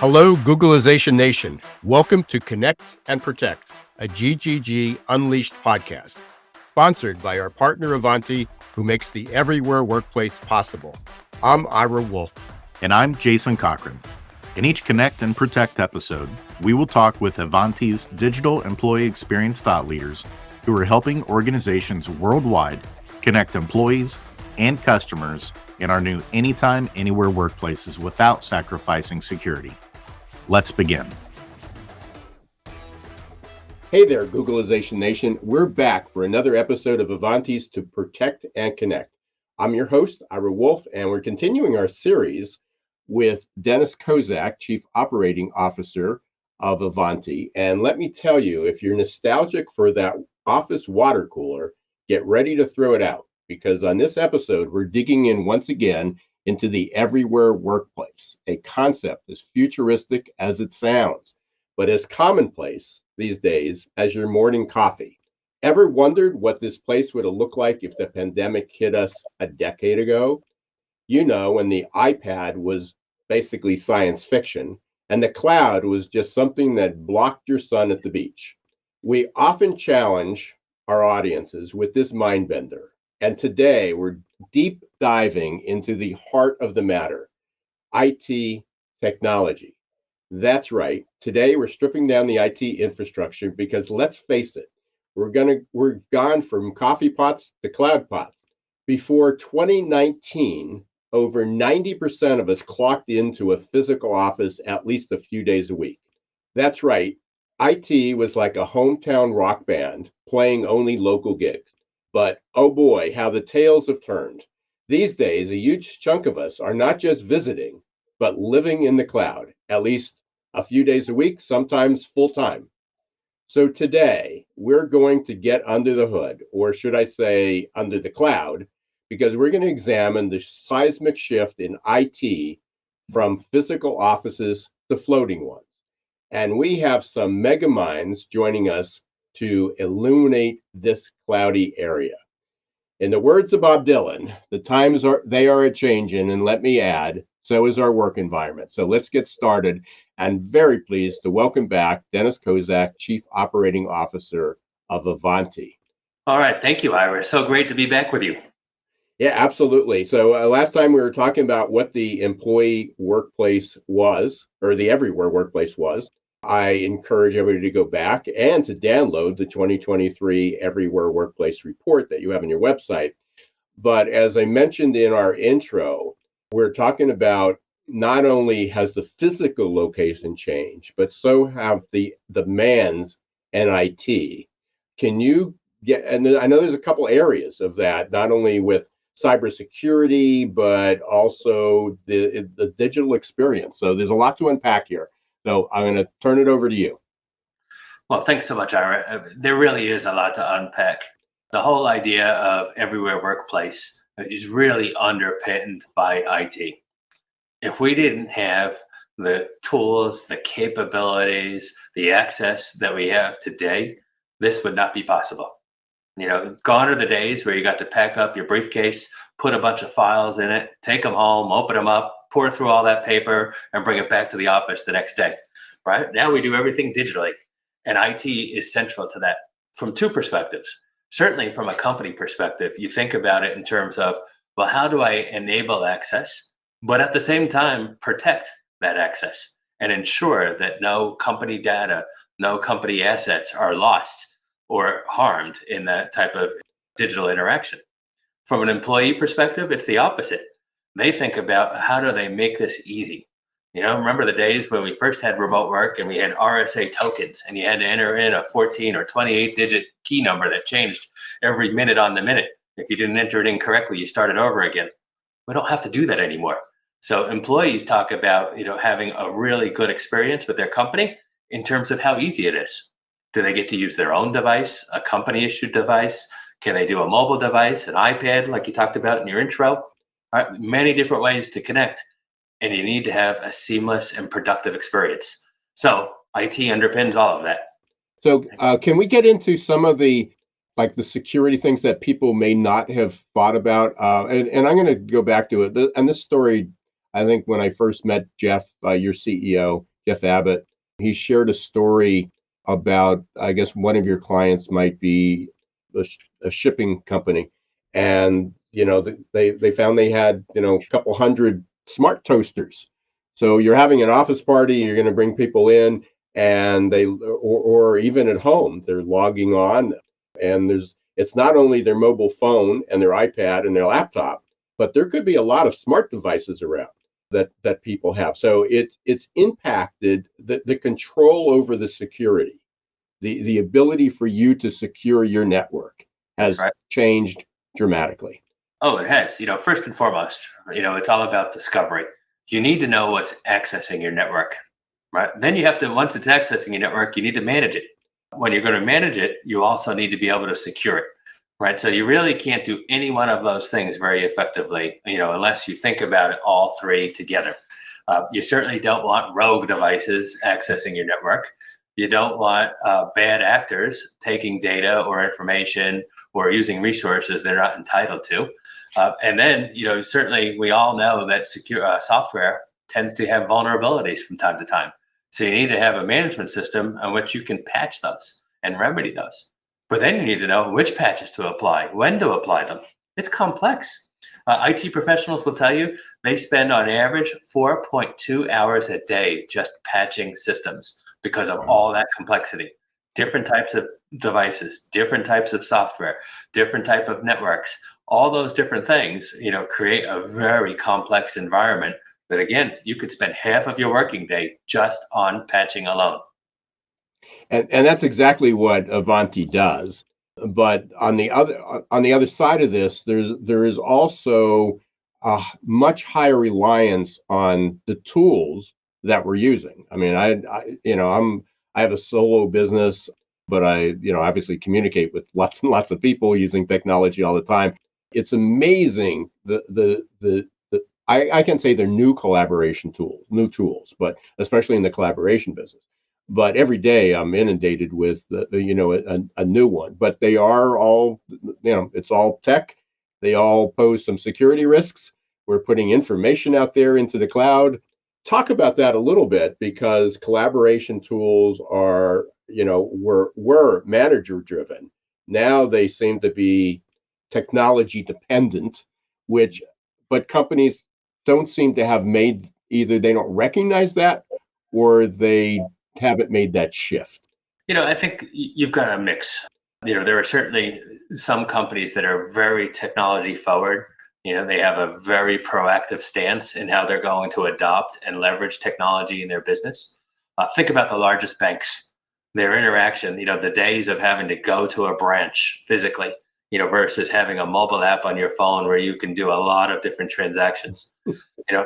Hello, Googleization Nation. Welcome to Connect and Protect, a GGG Unleashed podcast, sponsored by our partner Ivanti, who makes the everywhere workplace possible. I'm Ira Wolfe. And I'm Jason Cochran. In each Connect and Protect episode, we will talk with Ivanti's digital employee experience thought leaders who are helping organizations worldwide connect employees and customers in our new anytime, anywhere workplaces without sacrificing security. Let's begin. Hey there, Googleization Nation. We're back for another episode of Ivanti's To Protect and Connect. I'm your host, Ira Wolfe, and we're continuing our series with Dennis Kozak, Chief Operating Officer of Ivanti. And let me tell you, if you're nostalgic for that office water cooler, get ready to throw it out, because on this episode, we're digging in once again into the everywhere workplace, a concept as futuristic as it sounds, but as commonplace these days as your morning coffee. Ever wondered what this place would have looked like if the pandemic hit us a decade ago? You know, when the iPad was basically science fiction and the cloud was just something that blocked your sun at the beach. We often challenge our audiences with this mind bender. And today we're deep diving into the heart of the matter, IT technology. That's right. Today we're stripping down the IT infrastructure because let's face it, we're gone from coffee pots to cloud pots. Before 2019, over 90% of us clocked into a physical office at least a few days a week. That's right. IT was like a hometown rock band playing only local gigs. But oh boy, how the tails have turned. These days, a huge chunk of us are not just visiting, but living in the cloud, at least a few days a week, sometimes full time. So today, we're going to get under the hood, or should I say under the cloud, because we're going to examine the seismic shift in IT from physical offices to floating ones. And we have some mega minds joining us to illuminate this cloudy area. In the words of Bob Dylan, the times are a changing, and let me add, so is our work environment. So let's get started. I'm very pleased to welcome back Dennis Kozak, Chief Operating Officer of Ivanti. All right, thank you, Ira. So great to be back with you. Yeah, absolutely. So last time we were talking about what the employee workplace was, or the everywhere workplace was. I encourage everybody to go back and to download the 2023 Everywhere Workplace report that you have on your website. But as I mentioned in our intro, we're talking about not only has the physical location changed, but so have the demands and IT. Can you get, and I know there's a couple areas of that, not only with cybersecurity, but also the digital experience. So there's a lot to unpack here. So I'm going to turn it over to you. Well, thanks so much, Ira. There really is a lot to unpack. The whole idea of everywhere workplace is really underpinned by IT. If we didn't have the tools, the capabilities, the access that we have today, this would not be possible. You know, gone are the days where you got to pack up your briefcase, put a bunch of files in it, take them home, open them up, pour through all that paper, and bring it back to the office the next day, right? Now we do everything digitally, and IT is central to that from two perspectives. Certainly from a company perspective, you think about it in terms of, well, how do I enable access, but at the same time, protect that access and ensure that no company data, no company assets are lost or harmed in that type of digital interaction. From an employee perspective, it's the opposite. They think about how do they make this easy. You know, remember the days when we first had remote work and we had RSA tokens and you had to enter in a 14 or 28 digit key number that changed every minute on the minute. If you didn't enter it in correctly, you started over again. We don't have to do that anymore. So employees talk about, you know, having a really good experience with their company in terms of how easy it is. Do they get to use their own device, a company issued device? Can they do a mobile device, an iPad, like you talked about in your intro? All right, many different ways to connect, and you need to have a seamless and productive experience. So IT underpins all of that. So can we get into some of the security things that people may not have thought about? And I'm going to go back to it. And this story, I think when I first met Jeff, your CEO, Jeff Abbott. He shared a story about, I guess one of your clients might be a shipping company, and they found they had a couple hundred smart toasters. So you're having an office party, you're going to bring people in, and or even at home, they're logging on, and it's not only their mobile phone and their iPad and their laptop, but there could be a lot of smart devices around that people have. So it's impacted the control over the security, the ability for you to secure your network That's has right. changed dramatically. Oh, it has. First and foremost, it's all about discovery. You need to know what's accessing your network, right? Then you have to, once it's accessing your network, you need to manage it. When you're going to manage it, you also need to be able to secure it, right? So you really can't do any one of those things very effectively, unless you think about it all three together. You certainly don't want rogue devices accessing your network. You don't want bad actors taking data or information or using resources they're not entitled to. And then, certainly we all know that secure software tends to have vulnerabilities from time to time. So you need to have a management system on which you can patch those and remedy those. But then you need to know which patches to apply, when to apply them. It's complex. IT professionals will tell you they spend on average 4.2 hours a day just patching systems because of all that complexity. Different types of devices, different types of software, different type of networks, all those different things, create a very complex environment that, again, you could spend half of your working day just on patching alone. And that's exactly what Ivanti does. But on the other side of this, there is also a much higher reliance on the tools that we're using. I mean, I have a solo business, but I obviously communicate with lots and lots of people using technology all the time. It's amazing I can say they're new collaboration tools, new tools, but especially in the collaboration business. But every day I'm inundated with a new one. But they are all, it's all tech. They all pose some security risks. We're putting information out there into the cloud. Talk about that a little bit, because collaboration tools are, were manager driven. Now they seem to be technology dependent, which, but companies don't seem to have made, either they don't recognize that or they haven't made that shift. I think you've got a mix. There are certainly some companies that are very technology forward. They have a very proactive stance in how they're going to adopt and leverage technology in their business. Think about the largest banks, their interaction, the days of having to go to a branch physically, versus having a mobile app on your phone where you can do a lot of different transactions.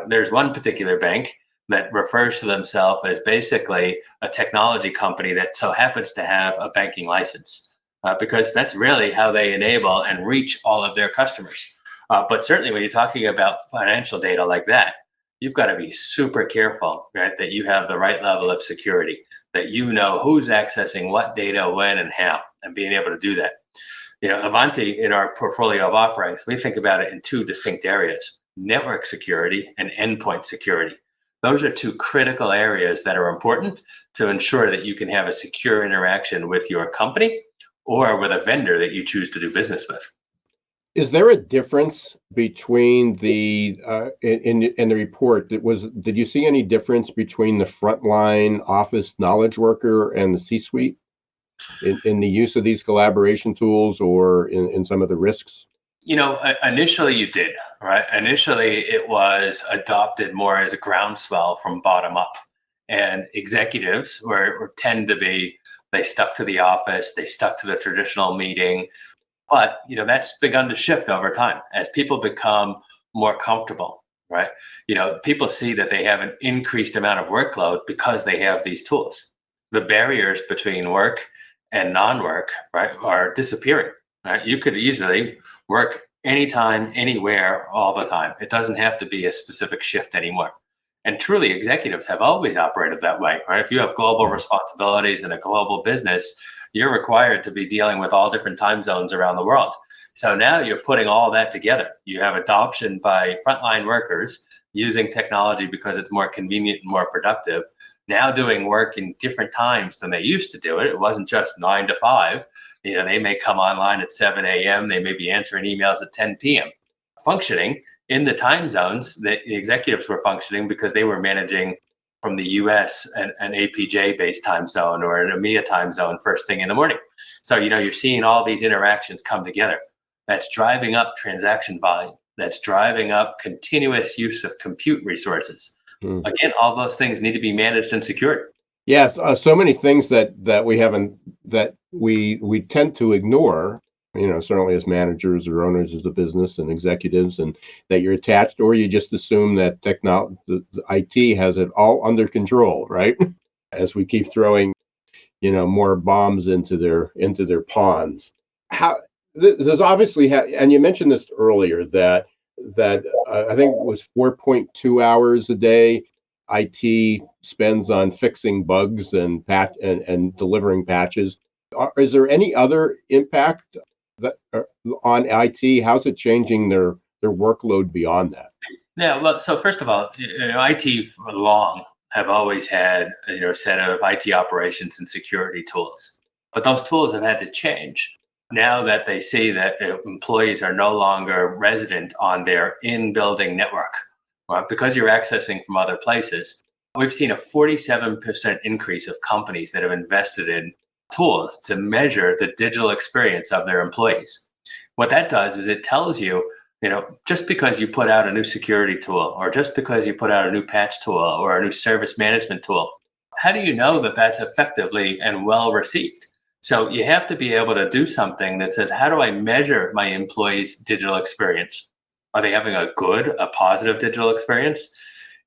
There's one particular bank that refers to themselves as basically a technology company that so happens to have a banking license, because that's really how they enable and reach all of their customers. But certainly when you're talking about financial data like that, you've got to be super careful, right? That you have the right level of security, that you know who's accessing what data, when, and how, and being able to do that. Ivanti, in our portfolio of offerings, we think about it in two distinct areas: network security and endpoint security. Those are two critical areas that are important to ensure that you can have a secure interaction with your company or with a vendor that you choose to do business with. Is there a difference between the in the report did you see any difference between the frontline office knowledge worker and the C-suite in the use of these collaboration tools, or in some of the risks? Initially you did, right? Initially it was adopted more as a groundswell from bottom up. And executives tend to be, they stuck to the office, they stuck to the traditional meeting. But, that's begun to shift over time as people become more comfortable, right? People see that they have an increased amount of workload because they have these tools. The barriers between work and non-work, right, are disappearing, right? You could easily work anytime, anywhere, all the time. It doesn't have to be a specific shift anymore. And truly, executives have always operated that way, right? If you have global responsibilities in a global business, you're required to be dealing with all different time zones around the world. So now you're putting all that together. You have adoption by frontline workers using technology because it's more convenient and more productive. now doing work in different times than they used to do it. It wasn't just 9 to 5. They may come online at 7 a.m. They may be answering emails at 10 p.m. Functioning in the time zones that the executives were functioning because they were managing from the US an APJ based time zone or an EMEA time zone first thing in the morning. So, you're seeing all these interactions come together. That's driving up transaction volume. That's driving up continuous use of compute resources. Again, all those things need to be managed and secured. Yes, so many things that we haven't that we tend to ignore. Certainly as managers or owners of the business and executives, and that you're attached, or you just assume that the IT has it all under control, right? As we keep throwing, more bombs into their ponds. How there's obviously, and you mentioned this earlier that I think it was 4.2 hours a day IT spends on fixing bugs and and delivering patches. Is there any other impact that on IT? How's it changing their workload beyond that? Yeah, well, so first of all, IT for long have always had a set of IT operations and security tools, but those tools have had to change now that they see that employees are no longer resident on their in-building network, right? Because you're accessing from other places. We've seen a 47% increase of companies that have invested in tools to measure the digital experience of their employees. What that does is it tells you, just because you put out a new security tool, or just because you put out a new patch tool or a new service management tool, how do you know that that's effectively and well received? So you have to be able to do something that says, how do I measure my employees' digital experience? Are they having a positive digital experience?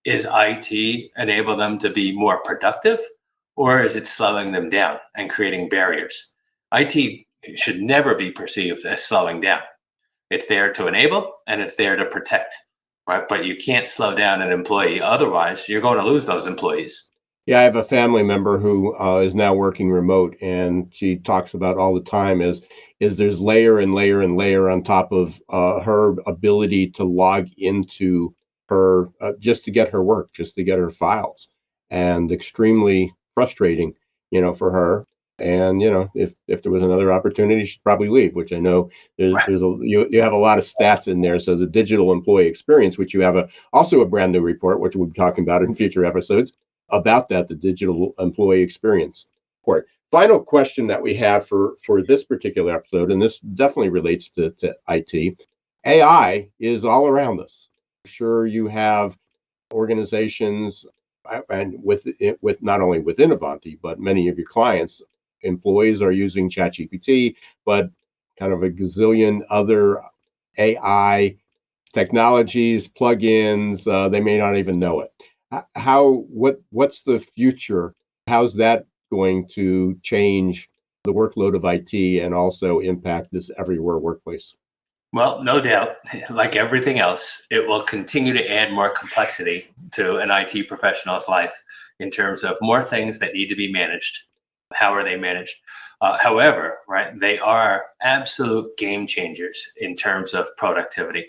Is IT enable them to be more productive, or is it slowing them down and creating barriers? IT should never be perceived as slowing down. It's there to enable and it's there to protect, right? But you can't slow down an employee. Otherwise, you're going to lose those employees. Yeah, I have a family member who is now working remote, and she talks about all the time is there's layer and layer and layer on top of her ability to log into her just to get her work, just to get her files, and extremely frustrating, for her. And if there was another opportunity, she'd probably leave. Which I know you have a lot of stats in there. So the digital employee experience, which you have also a brand new report, which we'll be talking about in future episodes about that, the digital employee experience report. Final question that we have for this particular episode, and this definitely relates to IT. AI is all around us. I'm sure you have organizations, and with not only within Ivanti, but many of your clients, employees are using ChatGPT, but kind of a gazillion other AI technologies, plugins. They may not even know it. What's the future? How's that going to change the workload of IT and also impact this everywhere workplace? Well, no doubt, like everything else, it will continue to add more complexity to an IT professional's life in terms of more things that need to be managed. How are they managed? However, right, they are absolute game changers in terms of productivity.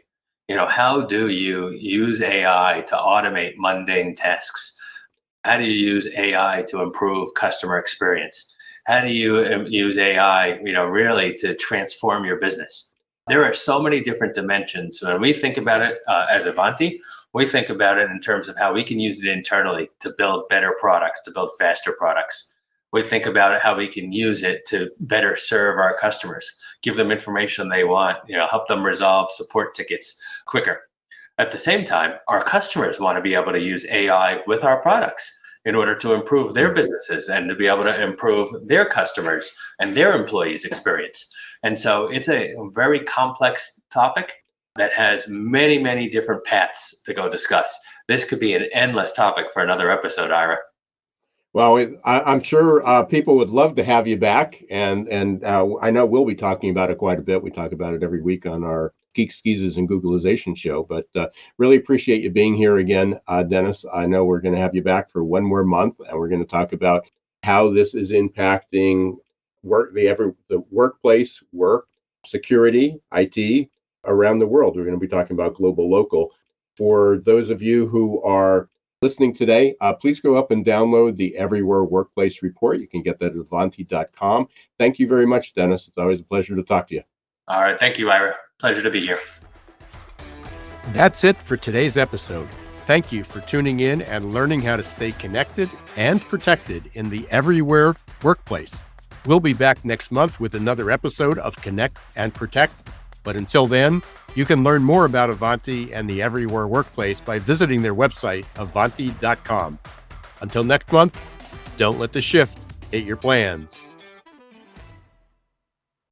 How do you use AI to automate mundane tasks? How do you use AI to improve customer experience? How do you use AI, really to transform your business? There are so many different dimensions. When we think about it as Ivanti, we think about it in terms of how we can use it internally to build better products, to build faster products. We think about it how we can use it to better serve our customers, give them information they want, help them resolve support tickets quicker. At the same time, our customers want to be able to use AI with our products in order to improve their businesses and to be able to improve their customers and their employees' experience. And so it's a very complex topic that has many, many different paths to go discuss. This could be an endless topic for another episode, Ira. Well, I'm sure people would love to have you back, and I know we'll be talking about it quite a bit. We talk about it every week on our Geek Skeezes and Googlization show, but really appreciate you being here again, Dennis. I know we're going to have you back for one more month, and we're going to talk about how this is impacting the workplace, work, security, IT around the world. We're going to be talking about global, local. For those of you who are listening today, please go up and download the Everywhere Workplace Report. You can get that at Ivanti.com. Thank you very much, Dennis. It's always a pleasure to talk to you. All right. Thank you, Ira. Pleasure to be here. That's it for today's episode. Thank you for tuning in and learning how to stay connected and protected in the Everywhere Workplace. We'll be back next month with another episode of Connect and Protect. But until then, you can learn more about Ivanti and the Everywhere Workplace by visiting their website, Ivanti.com. Until next month, don't let the shift hit your plans.